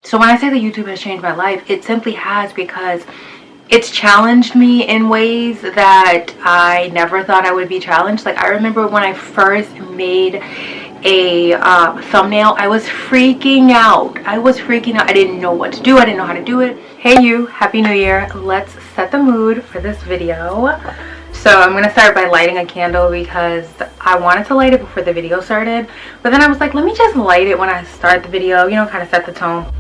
So when I say that YouTube has changed my life, it simply has, because it's challenged me in ways that I never thought I would be challenged. Like, I remember when I first made a thumbnail, I was freaking out. I didn't know what to do. I didn't know how to do it. Hey you, happy new year. Let's set the mood for this video. So I'm gonna start by lighting a candle because I wanted to light it before the video started, but then I was like, let me just light it when I start the video, you know, kind of set the tone.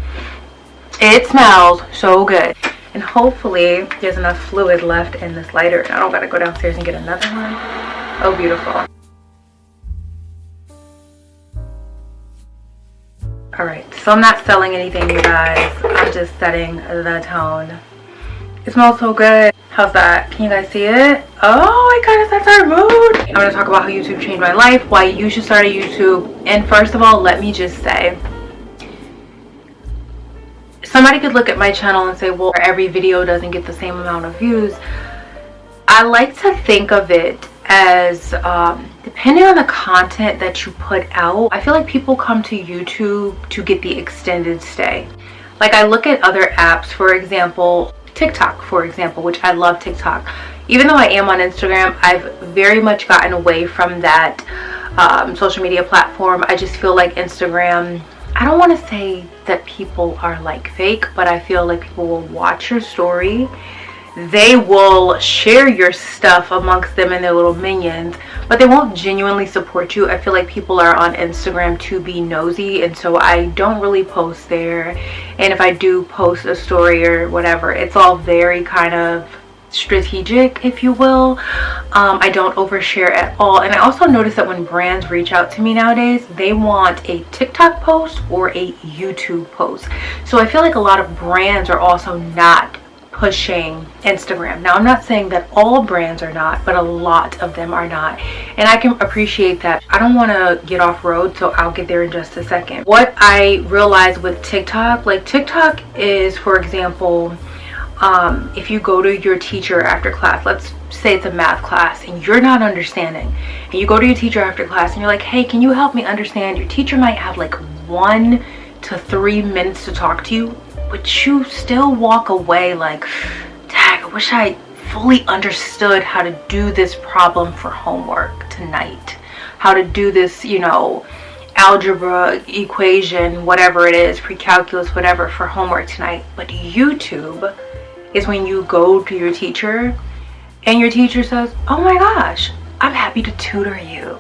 It smells so good. And hopefully there's enough fluid left in this lighter and I don't gotta go downstairs and get another one. Oh, beautiful. Alright, so I'm not selling anything, you guys. I'm just setting the tone. It smells so good. How's that? Can you guys see it? Oh, it kind of sets our mood. I'm gonna talk about how YouTube changed my life, why you should start a YouTube. And first of all, let me just say, somebody could look at my channel and say, well, every video doesn't get the same amount of views. I like to think of it as depending on the content that you put out. I feel like people come to YouTube to get the extended stay. Like, I look at other apps, for example, TikTok, for example, which I love TikTok. Even though I am on Instagram, I've very much gotten away from that social media platform. I just feel like Instagram, I don't want to say that people are like fake, but I feel like people will watch your story. They will share your stuff amongst them and their little minions, but they won't genuinely support you. I feel like people are on Instagram to be nosy, and so I don't really post there. And if I do post a story or whatever, it's all very kind of strategic, if you will. I don't overshare at all. And I also notice that when brands reach out to me nowadays, they want a TikTok post or a YouTube post. So I feel like a lot of brands are also not pushing Instagram. Now, I'm not saying that all brands are not, but a lot of them are not, and I can appreciate that. I don't want to get off road, so I'll get there in just a second. What I realized with TikTok, like TikTok is, for example, if you go to your teacher after class, let's say it's a math class and you're not understanding, and you go to your teacher after class and you're like, hey, can you help me understand? Your teacher might have like 1 to 3 minutes to talk to you, but you still walk away like, dang, I wish I fully understood how to do this problem for homework tonight, how to do this, you know, algebra equation, whatever it is, pre-calculus, whatever, for homework tonight. But YouTube is when you go to your teacher and your teacher says, oh my gosh, I'm happy to tutor you.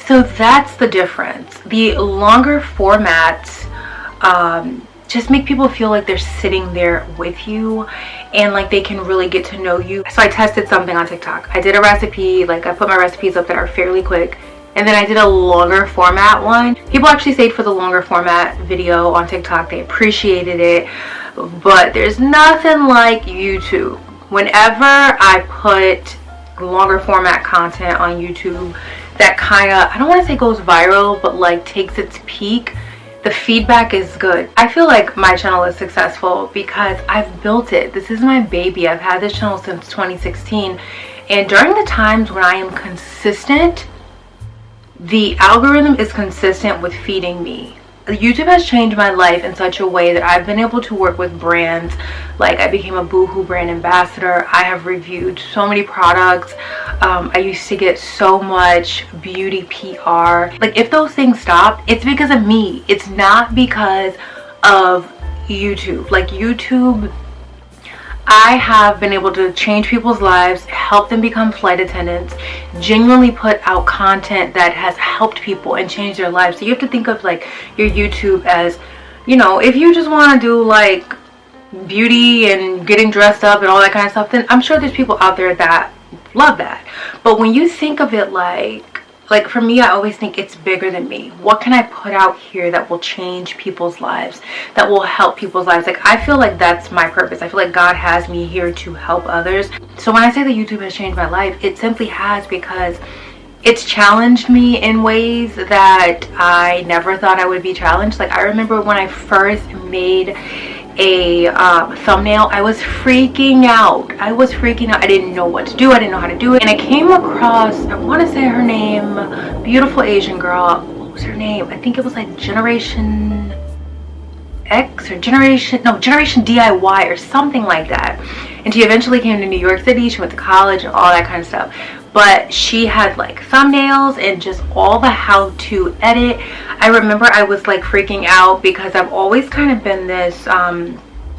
So that's the difference. The longer formats just make people feel like they're sitting there with you and like they can really get to know you. So I tested something on TikTok. I did a recipe, like I put my recipes up that are fairly quick, and then I did a longer format one. People actually stayed for the longer format video on TikTok. They appreciated it, but there's nothing like YouTube. Whenever I put longer format content on YouTube that kind of, I don't want to say goes viral, but like takes its peak, the feedback is good. I feel like my channel is successful because I've built it. This is my baby. I've had this channel since 2016, and during the times when I am consistent, the algorithm is consistent with feeding me. YouTube has changed my life in such a way that I've been able to work with brands. Like, I became a Boohoo brand ambassador. I have reviewed so many products. I used to get so much beauty PR. Like, if those things stopped, it's because of me. It's not because of YouTube. Like, YouTube, I have been able to change people's lives, help them become flight attendants, genuinely put out content that has helped people and changed their lives. So you have to think of like your YouTube as, you know, if you just want to do like beauty and getting dressed up and all that kind of stuff, then I'm sure there's people out there that love that. But when you think of it like for me, I always think it's bigger than me. What can I put out here that will change people's lives, that will help people's lives? Like, I feel like that's my purpose. I feel like God has me here to help others. So when I say that YouTube has changed my life, it simply has, because it's challenged me in ways that I never thought I would be challenged. Like, I remember when I first made a thumbnail, I was freaking out. I didn't know what to do. I didn't know how to do it. And I came across, I want to say her name, beautiful Asian girl. What was her name? I think it was like Generation X or Generation DIY or something like that. And she eventually came to New York City. She went to college and all that kind of stuff. But she had like thumbnails and just all the how to edit. I remember I was like freaking out because I've always kind of been this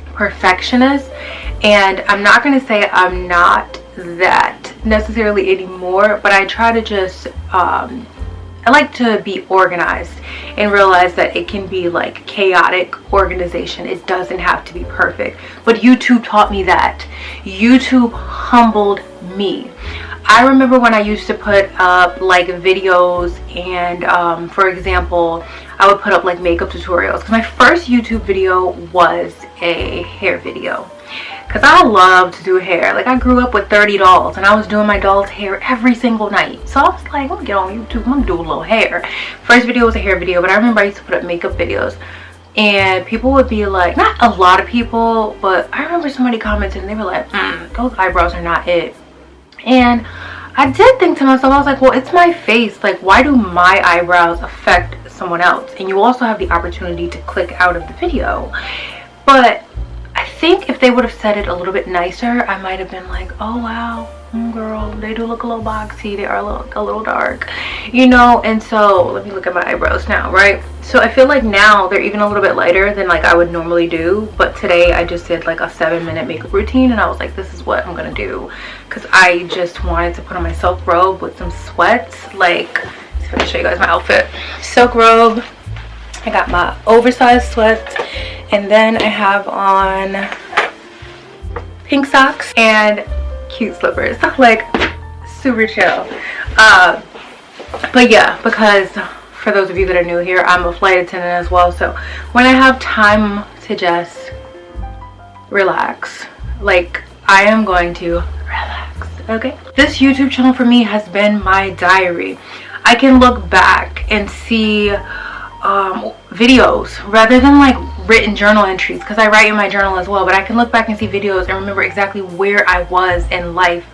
perfectionist, and I'm not going to say I'm not that necessarily anymore, but I try to just I like to be organized and realize that it can be like chaotic organization. It doesn't have to be perfect. But YouTube taught me that. YouTube humbled me. I remember when I used to put up like videos and for example, I would put up like makeup tutorials. Because my first YouTube video was a hair video. Because I love to do hair. Like I grew up with 30 dolls and I was doing my doll's hair every single night. So I was like, I'm gonna get on YouTube, I'm gonna do a little hair. First video was a hair video, but I remember I used to put up makeup videos. And people would be like, not a lot of people, but I remember somebody commented and they were like, those eyebrows are not it. And I did think to myself, I was like, well, it's my face. Like, why do my eyebrows affect someone else? And you also have the opportunity to click out of the video. But I think if they would have said it a little bit nicer, I might have been like, oh wow, girl, they do look a little boxy, they are a little dark, you know. And so let me look at my eyebrows now, right? So I feel like now they're even a little bit lighter than like I would normally do. But today I just did like a 7-minute makeup routine and I was like, this is what I'm gonna do, because I just wanted to put on my silk robe with some sweats. Like, I'm gonna show you guys my outfit. Silk robe, I got my oversized sweats, and then I have on pink socks and cute slippers. Like, super chill. But yeah, because for those of you that are new here, I'm a flight attendant as well. So when I have time to just relax, like I am going to relax, okay? This YouTube channel for me has been my diary. I can look back and see videos rather than like written journal entries, because I write in my journal as well, but I can look back and see videos and remember exactly where I was in life,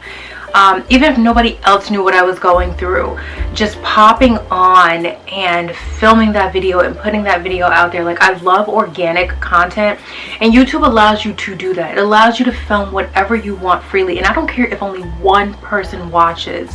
even if nobody else knew what I was going through. Just popping on and filming that video and putting that video out there. Like, I love organic content, and YouTube allows you to do that. It allows you to film whatever you want freely, and I don't care if only one person watches.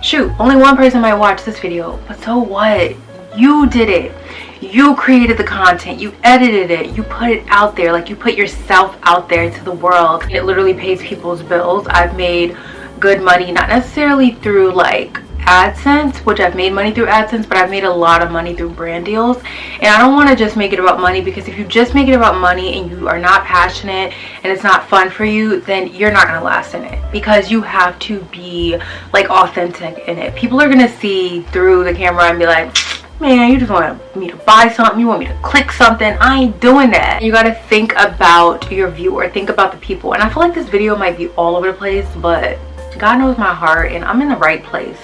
Shoot, only one person might watch this video, but so what? You did it. You created the content, you edited it, you put it out there. Like, you put yourself out there to the world. It literally pays people's bills. I've made good money, not necessarily through like AdSense, which I've made money through AdSense, but I've made a lot of money through brand deals. And I don't want to just make it about money, because if you just make it about money and you are not passionate and it's not fun for you, then you're not going to last in it, because you have to be like authentic in it. People are going to see through the camera and be like, man, you just want me to buy something, you want me to click something. I ain't doing that. You gotta think about your viewer, think about the people. And I feel like this video might be all over the place, but God knows my heart and I'm in the right place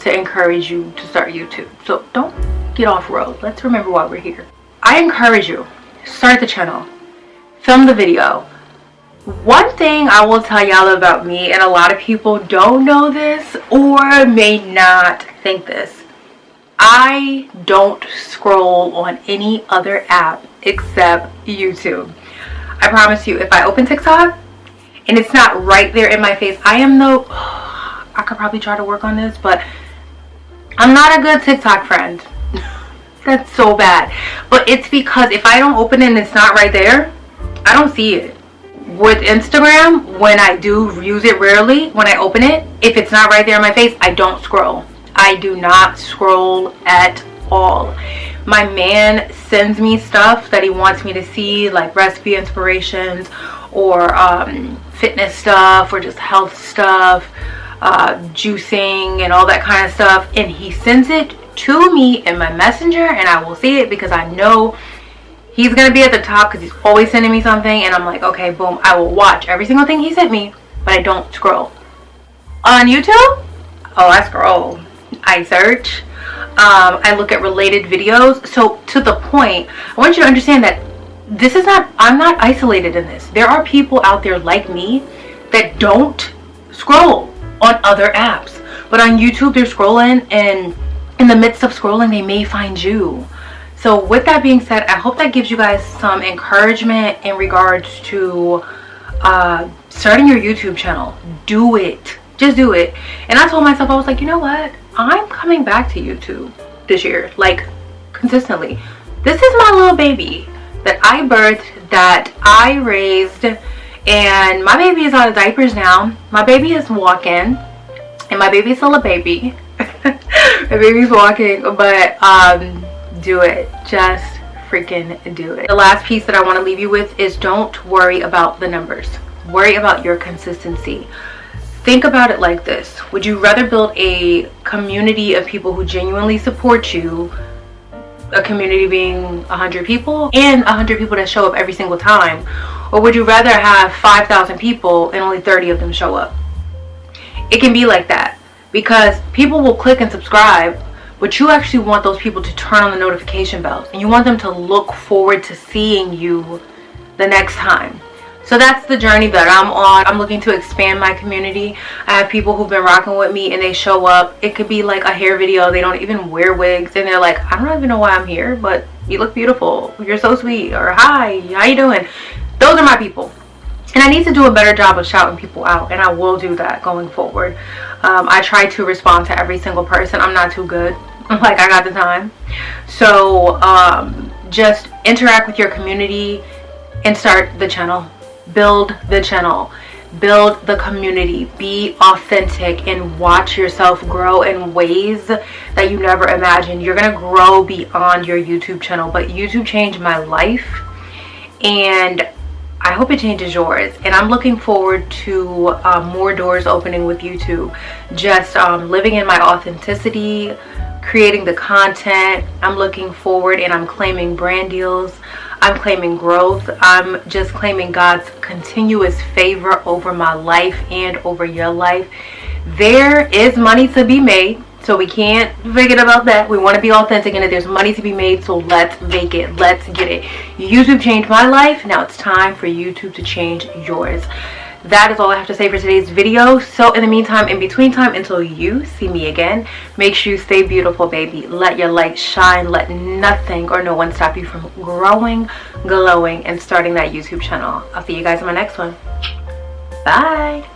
to encourage you to start YouTube. So don't get off road. Let's remember why we're here. I encourage you, start the channel, film the video. One thing I will tell y'all about me, and a lot of people don't know this or may not think this, I don't scroll on any other app except YouTube. I promise you, if I open TikTok and it's not right there in my face, I could probably try to work on this, but I'm not a good TikTok friend. That's so bad. But it's because if I don't open it and it's not right there, I don't see it. With Instagram, when I do use it rarely, when I open it, if it's not right there in my face, I don't scroll. I do not scroll at all. My man sends me stuff that he wants me to see, like recipe inspirations or fitness stuff or just health stuff, juicing and all that kind of stuff, and he sends it to me in my messenger, and I will see it because I know he's gonna be at the top because he's always sending me something, and I'm like, okay, boom, I will watch every single thing he sent me, but I don't scroll. On YouTube, oh, I scroll. I search, I look at related videos. So to the point, I want you to understand that this is not, I'm not isolated in this. There are people out there like me that don't scroll on other apps, but on YouTube they're scrolling, and in the midst of scrolling they may find you. So with that being said, I hope that gives you guys some encouragement in regards to starting your YouTube channel. Do it. Just do it. And I told myself, I was like, you know what? I'm coming back to YouTube this year, like consistently. This is my little baby that I birthed, that I raised, and my baby is out of diapers now. My baby is walking, and my baby's still a baby. My baby's walking, but do it. Just freaking do it. The last piece that I want to leave you with is don't worry about the numbers. Worry about your consistency. Think about it like this. Would you rather build a community of people who genuinely support you, a community being 100 people, and 100 people that show up every single time? Or would you rather have 5,000 people and only 30 of them show up? It can be like that, because people will click and subscribe, but you actually want those people to turn on the notification bells, and you want them to look forward to seeing you the next time. So that's the journey that I'm on. I'm looking to expand my community. I have people who've been rocking with me, and they show up. It could be like a hair video. They don't even wear wigs, and they're like, I don't even know why I'm here, but you look beautiful. You're so sweet. Or hi, how you doing? Those are my people. And I need to do a better job of shouting people out, and I will do that going forward. I try to respond to every single person. I'm not too good. Like, I got the time. So just interact with your community and start the channel. Build the channel. Build the community. Be authentic and watch yourself grow in ways that you never imagined. You're gonna grow beyond your YouTube channel. But YouTube changed my life, and I hope it changes yours. And I'm looking forward to more doors opening with YouTube. Just living in my authenticity, creating the content. I'm looking forward, and I'm claiming brand deals. I'm claiming growth. I'm just claiming God's continuous favor over my life and over your life. There is money to be made, so we can't forget about that. We want to be authentic, and if there's money to be made, so let's make it. Let's get it. YouTube changed my life. Now it's time for YouTube to change yours. That is all I have to say for today's video. So in the meantime, in between time, until you see me again, make sure you stay beautiful, baby. Let your light shine. Let nothing or no one stop you from growing, glowing, and starting that YouTube channel. I'll see you guys in my next one. Bye.